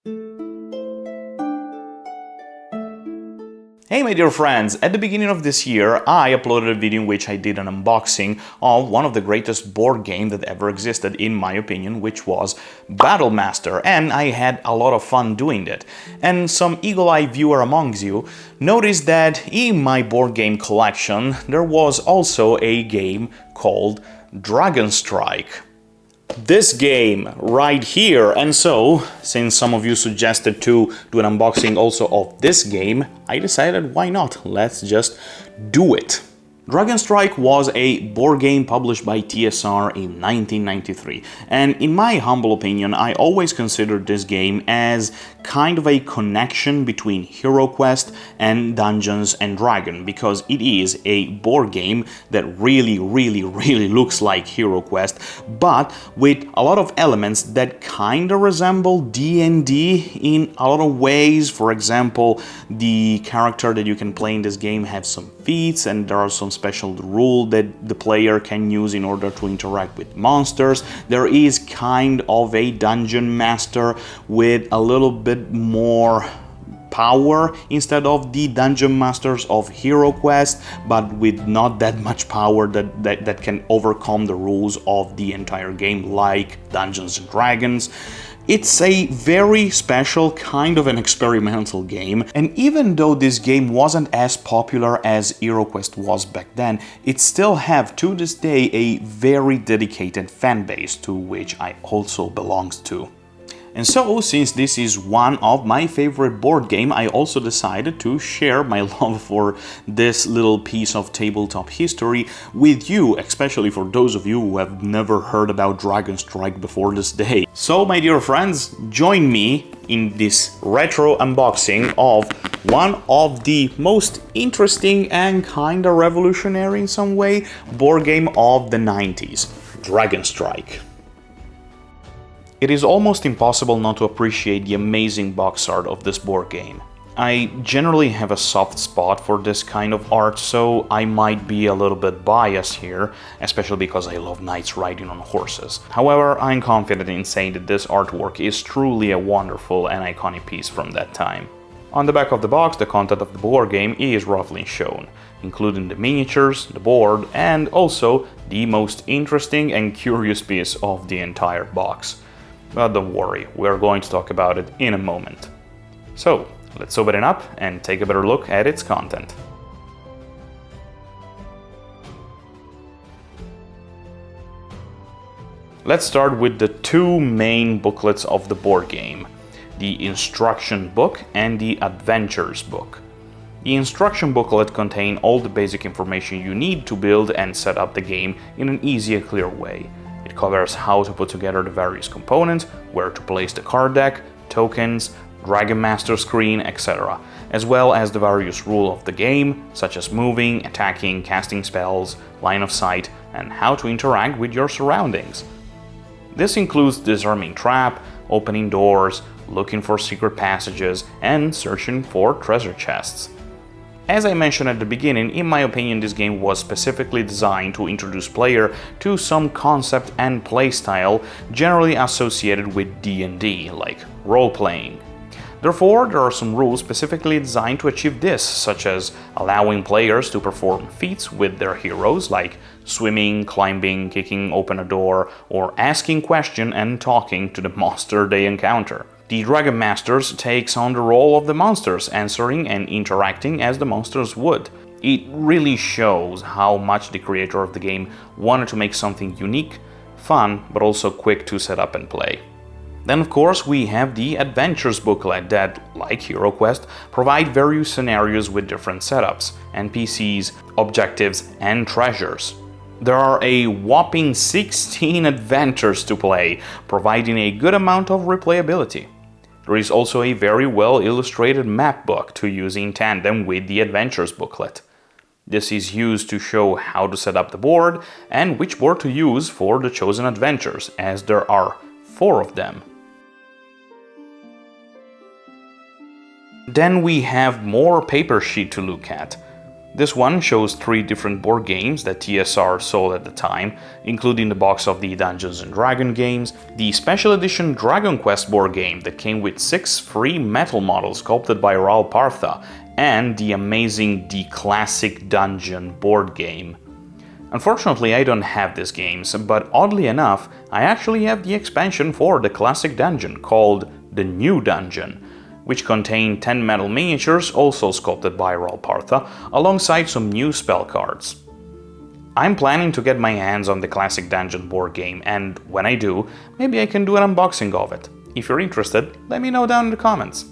Hey my dear friends, at the beginning of this year I uploaded a video in which I did an unboxing of one of the greatest board games that ever existed in my opinion, which was Battlemaster, and I had a lot of fun doing it. And some eagle-eyed viewer amongst you noticed that in my board game collection there was also a game called DragonStrike. This game right here, and so, since some of you suggested to do an unboxing also of this game, I decided why not, let's just do it. DragonStrike was a board game published by TSR in 1993, and in my humble opinion, I always considered this game as kind of a connection between HeroQuest and Dungeons & Dragons, because it is a board game that really looks like HeroQuest, but with a lot of elements that kind of resemble D&D in a lot of ways. For example, the character that you can play in this game have some feats, and there are some special rules that the player can use in order to interact with monsters. There is kind of a dungeon master with a little bit more power instead of the dungeon masters of HeroQuest, but with not that much power that can overcome the rules of the entire game like Dungeons & Dragons. It's a very special, kind of an experimental game, and even though this game wasn't as popular as HeroQuest was back then, it still have to this day a very dedicated fan base to which I also belongs to. And so, since this is one of my favorite board game, I also decided to share my love for this little piece of tabletop history with you, especially for those of you who have never heard about DragonStrike before this day. So, my dear friends, join me in this retro unboxing of one of the most interesting and kinda revolutionary in some way board game of the 90s, DragonStrike. It is almost impossible not to appreciate the amazing box art of this board game. I generally have a soft spot for this kind of art, so I might be a little bit biased here, especially because I love knights riding on horses. However, I'm confident in saying that this artwork is truly a wonderful and iconic piece from that time. On the back of the box, the content of the board game is roughly shown, including the miniatures, the board, and also the most interesting and curious piece of the entire box. But don't worry, we're going to talk about it in a moment. So, let's open it up and take a better look at its content. Let's start with the two main booklets of the board game, the instruction book and the adventures book. The instruction booklet contains all the basic information you need to build and set up the game in an easy and clear way. It covers how to put together the various components, where to place the card deck, tokens, Dragon Master screen, etc., as well as the various rules of the game, such as moving, attacking, casting spells, line of sight, and how to interact with your surroundings. This includes disarming trap, opening doors, looking for secret passages, and searching for treasure chests. As I mentioned at the beginning, in my opinion this game was specifically designed to introduce player to some concept and playstyle generally associated with D&D, like role-playing. Therefore, there are some rules specifically designed to achieve this, such as allowing players to perform feats with their heroes, like swimming, climbing, kicking open a door, or asking questions and talking to the monster they encounter. The Dragon Masters takes on the role of the monsters, answering and interacting as the monsters would. It really shows how much the creator of the game wanted to make something unique, fun, but also quick to set up and play. Then of course we have the Adventures booklet that, like HeroQuest, provide various scenarios with different setups, NPCs, objectives, and treasures. There are a whopping 16 adventures to play, providing a good amount of replayability. There is also a very well illustrated map book to use in tandem with the Adventures booklet. This is used to show how to set up the board and which board to use for the chosen adventures, as there are 4 of them. Then we have more paper sheet to look at. This one shows 3 different board games that TSR sold at the time, including the box of the Dungeons & Dragons games, the special edition DragonQuest board game that came with 6 free metal models sculpted by Raul Partha, and the amazing The Classic Dungeon board game. Unfortunately, I don't have these games, but oddly enough, I actually have the expansion for the Classic Dungeon called The New Dungeon, which contain 10 metal miniatures, also sculpted by Raul Partha, alongside some new spell cards. I'm planning to get my hands on the Classic Dungeon board game, and when I do, maybe I can do an unboxing of it. If you're interested, let me know down in the comments.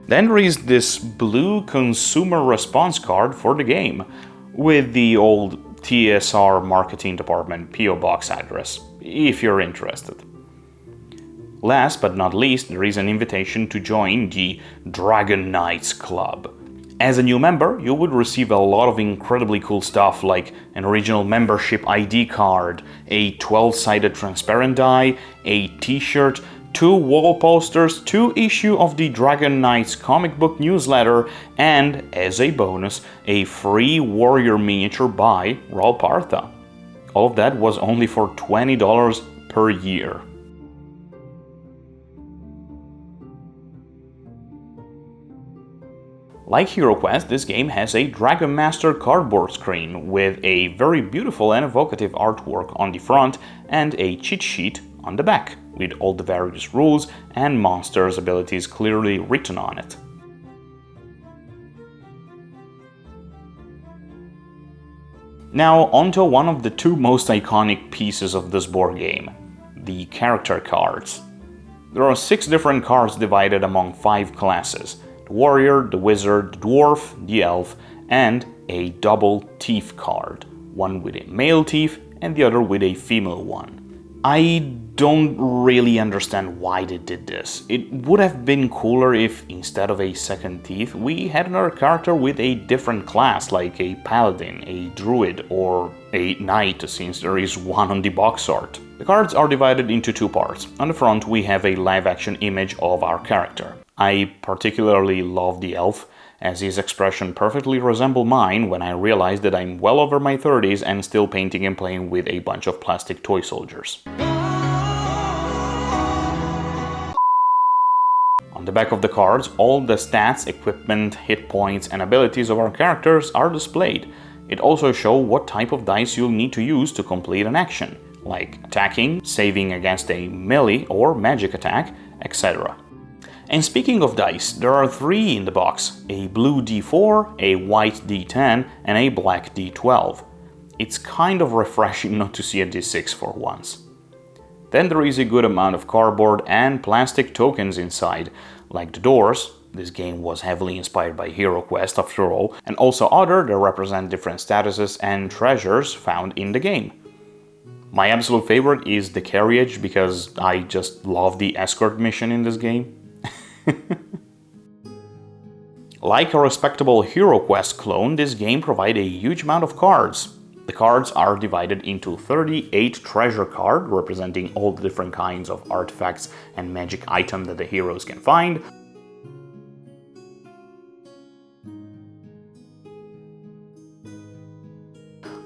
Then there is this blue consumer response card for the game, with the old TSR marketing department PO box address, if you're interested. Last but not least, there is an invitation to join the Dragon Knights Club. As a new member, you would receive a lot of incredibly cool stuff like an original membership ID card, a 12-sided transparent die, a t-shirt, 2 wall posters, 2 issues of the Dragon Knights comic book newsletter, and, as a bonus, a free warrior miniature by Raul Partha. All of that was only for $20 per year. Like HeroQuest, this game has a Dragon Master cardboard screen with a very beautiful and evocative artwork on the front and a cheat sheet on the back, with all the various rules and monsters' abilities clearly written on it. Now onto one of the 2 most iconic pieces of this board game, the character cards. There are 6 different cards divided among 5 classes: the warrior, the wizard, the dwarf, the elf, and a double thief card, one with a male thief and the other with a female one. I don't really understand why they did this. It would have been cooler if, instead of a second thief, we had another character with a different class, like a paladin, a druid, or a knight, since there is one on the box art. The cards are divided into 2 parts. On the front we have a live-action image of our character. I particularly love the elf, as his expression perfectly resembled mine when I realized that I'm well over my 30s and still painting and playing with a bunch of plastic toy soldiers. On the back of the cards, all the stats, equipment, hit points, and abilities of our characters are displayed. It also shows what type of dice you'll need to use to complete an action, like attacking, saving against a melee or magic attack, etc. And speaking of dice, there are 3 in the box: a blue D4, a white D10, and a black D12. It's kind of refreshing not to see a D6 for once. Then there is a good amount of cardboard and plastic tokens inside, like the doors. This game was heavily inspired by HeroQuest after all, and also other that represent different statuses and treasures found in the game. My absolute favorite is the carriage, because I just love the escort mission in this game. Like a respectable HeroQuest clone, this game provides a huge amount of cards. The cards are divided into 38 treasure cards, representing all the different kinds of artifacts and magic items that the heroes can find.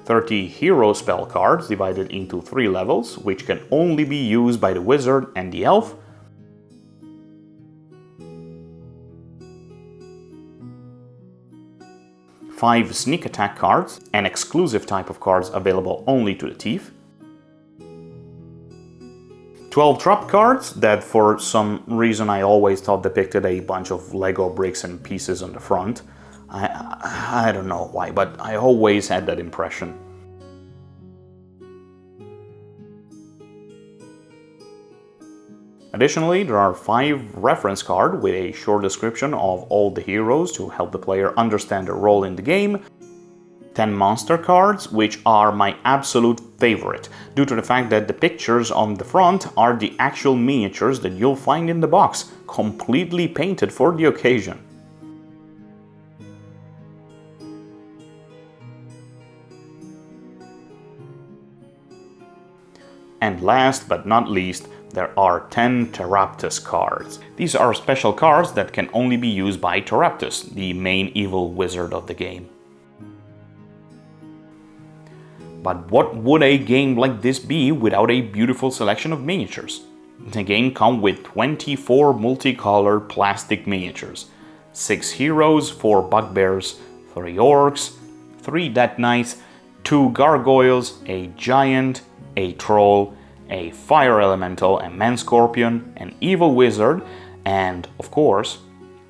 "30 hero spell cards divided into 3 levels, which can only be used by the wizard and the elf. 5 sneak attack cards, an exclusive type of cards available only to the thief. 12 trap cards that for some reason I always thought depicted a bunch of Lego bricks and pieces on the front. I don't know why, but I always had that impression. Additionally, there are 5 reference cards with a short description of all the heroes to help the player understand their role in the game. 10 monster cards, which are my absolute favorite, due to the fact that the pictures on the front are the actual miniatures that you'll find in the box, completely painted for the occasion. And last but not least, there are 10 Teraptus cards. These are special cards that can only be used by Teraptus, the main evil wizard of the game. But what would a game like this be without a beautiful selection of miniatures? The game comes with 24 multicolored plastic miniatures, 6 heroes, 4 bugbears, 3 orcs, 3 death knights, 2 gargoyles, a giant, a troll, a fire elemental, a man scorpion, an evil wizard, and, of course,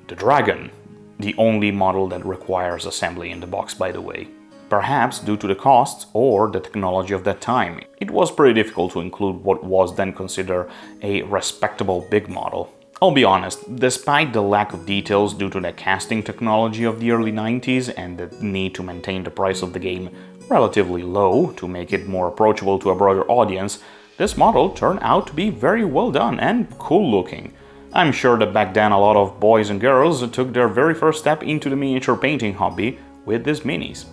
the dragon, the only model that requires assembly in the box, by the way. Perhaps due to the costs or the technology of that time, it was pretty difficult to include what was then considered a respectable big model. I'll be honest, despite the lack of details due to the casting technology of the early 90s and the need to maintain the price of the game relatively low to make it more approachable to a broader audience, this model turned out to be very well done and cool looking. I'm sure that back then a lot of boys and girls took their very first step into the miniature painting hobby with these minis.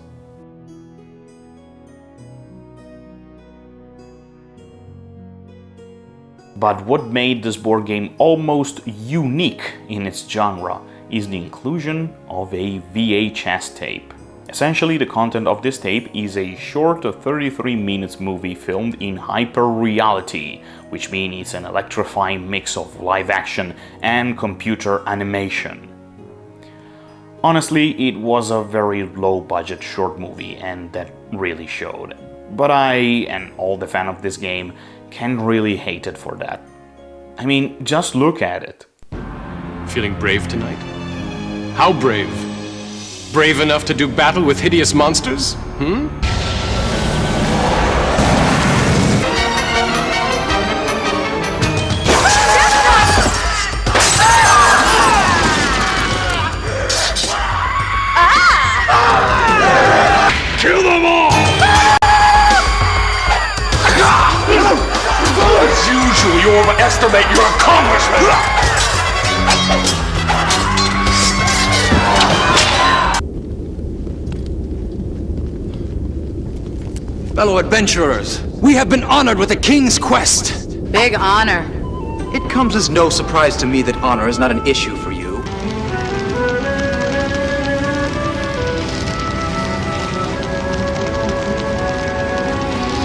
But what made this board game almost unique in its genre is the inclusion of a VHS tape. Essentially, the content of this tape is a short 33 minutes movie filmed in hyper-reality, which means it's an electrifying mix of live action and computer animation. Honestly, it was a very low-budget short movie, and that really showed. But I, and all the fans of this game, can really hate it for that. I mean, just look at it. Feeling brave tonight? How brave? Brave enough to do battle with hideous monsters? Kill them all! As usual, you overestimate your accomplishment! Fellow adventurers, we have been honored with a king's quest. Big honor. It comes as no surprise to me that honor is not an issue for you.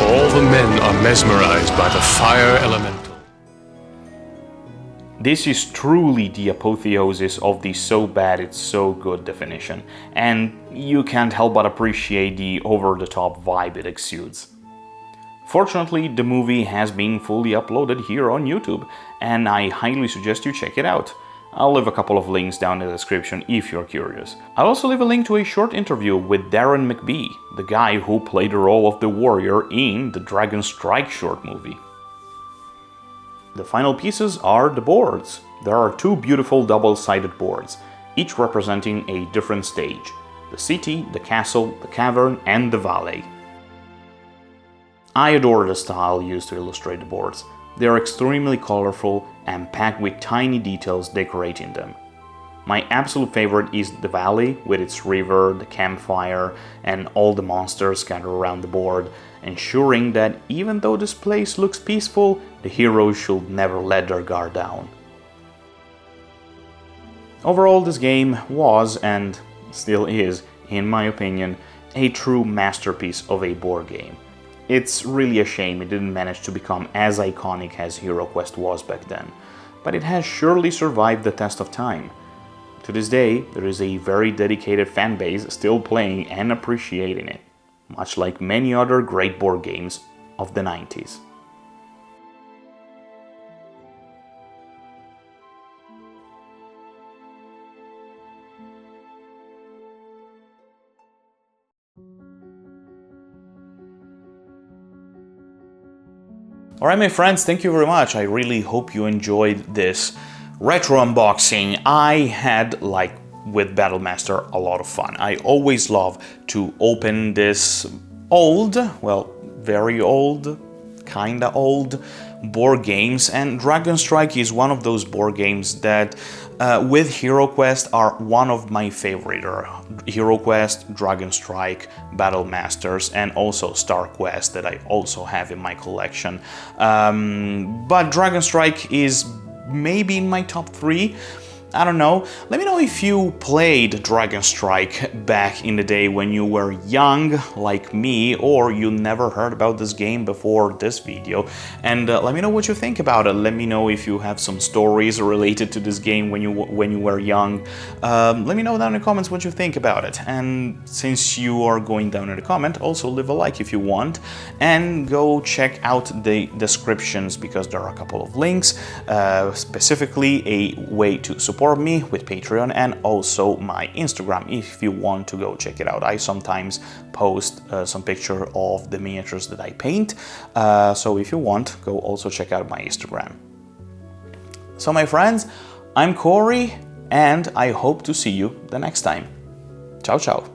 All the men are mesmerized by the fire elemental. This is truly the apotheosis of the so bad it's so good definition, and you can't help but appreciate the over-the-top vibe it exudes. Fortunately, the movie has been fully uploaded here on YouTube, and I highly suggest you check it out. I'll leave a couple of links down in the description if you're curious. I'll also leave a link to a short interview with Darren McBee, the guy who played the role of the warrior in the DragonStrike short movie. The final pieces are the boards. There are 2 beautiful double-sided boards, each representing a different stage: the city, the castle, the cavern, and the valley. I adore the style used to illustrate the boards. They are extremely colorful and packed with tiny details decorating them. My absolute favorite is the valley, with its river, the campfire, and all the monsters scattered around the board, ensuring that even though this place looks peaceful, the heroes should never let their guard down. Overall, this game was, and still is, in my opinion, a true masterpiece of a board game. It's really a shame it didn't manage to become as iconic as HeroQuest was back then, but it has surely survived the test of time. To this day, there is a very dedicated fan base still playing and appreciating it, much like many other great board games of the 90s. Alright my friends, thank you very much. I really hope you enjoyed this retro unboxing. I had, like with Battlemaster, a lot of fun. I always love to open this old, well, very old, kinda old board games, and DragonStrike is one of those board games that with HeroQuest are one of my favorite. HeroQuest, DragonStrike, Battlemasters, and also StarQuest that I also have in my collection. But DragonStrike is maybe in my top 3. I don't know. Let me know if you played DragonStrike back in the day when you were young, like me, or you never heard about this game before this video. And let me know what you think about it. Let me know if you have some stories related to this game when you were young. Let me know down in the comments what you think about it. And since you are going down in the comment, also leave a like if you want, and go check out the descriptions because there are a couple of links, specifically a way to support me with Patreon and also my Instagram if you want to go check it out. I sometimes post some picture of the miniatures that I paint, so if you want, go also check out my Instagram. So my friends, I'm Corey and I hope to see you the next time. Ciao ciao.